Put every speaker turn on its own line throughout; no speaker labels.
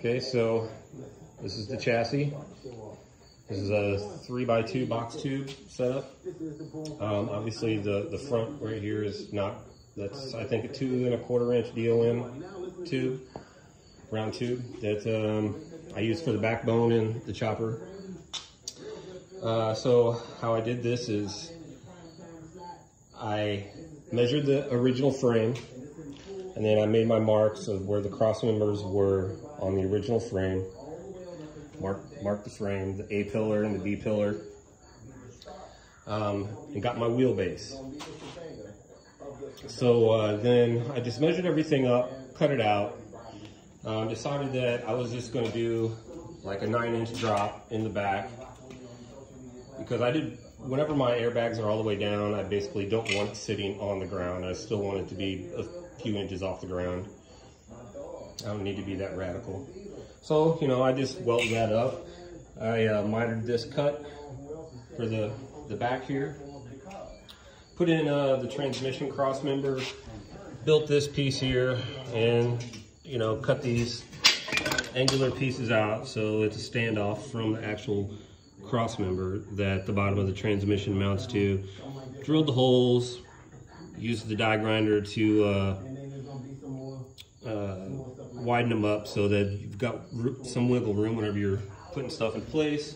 Okay, so this is the chassis. This is a 3x2 box tube setup. Obviously the front right here is not, that's I think a 2 1/4 inch DOM tube, round tube that I use for the backbone in the chopper. So how I did this is I measured the original frame, and then I made my marks of where the cross members were on the original frame. Mark the frame, the A pillar and the B pillar, and got my wheelbase. So then I just measured everything up, cut it out, decided that I was just going to do like a 9-inch drop in the back, because whenever my airbags are all the way down, I basically don't want it sitting on the ground. I still want it to be a few inches off the ground. I don't need to be that radical. So, you know, I just welded that up. I mitered this cut for the back here. Put in the transmission cross member, built this piece here, and, you know, cut these angular pieces out so it's a standoff from the actual cross member that the bottom of the transmission mounts to. Drilled the holes, used the die grinder to widen them up so that you've got some wiggle room whenever you're putting stuff in place.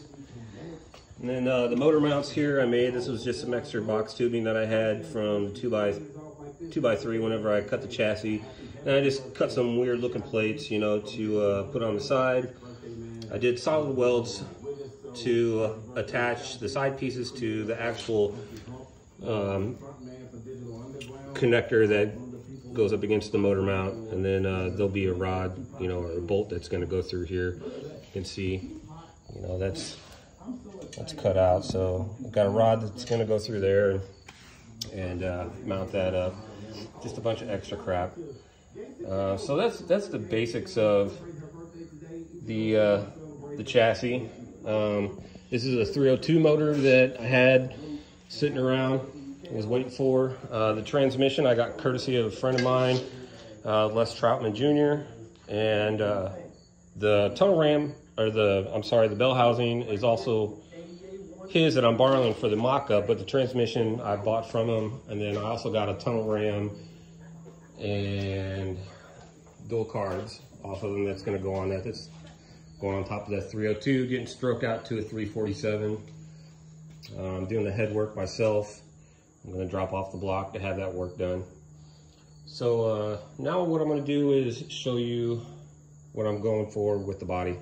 And then the motor mounts here I made, this was just some extra box tubing that I had from 2x3 whenever I cut the chassis. And I just cut some weird looking plates, you know, to put on the side. I did solid welds to attach the side pieces to the actual connector that goes up against the motor mount, and then there'll be a rod, you know, or a bolt that's going to go through here. You can see, you know, that's cut out. So I've got a rod that's going to go through there and mount that up. Just a bunch of extra crap. So that's the basics of the chassis. This is a 302 motor that I had sitting around, was waiting for. The transmission I got courtesy of a friend of mine, Les Troutman Jr. And the tunnel ram, or the bell housing is also his that I'm borrowing for the mock-up, but the transmission I bought from him. And then I also got a tunnel ram and dual cards off of them that's gonna go on that. That's going on top of that 302, getting stroked out to a 347. I'm doing the head work myself. I'm gonna drop off the block to have that work done. So now what I'm gonna do is show you what I'm going for with the body.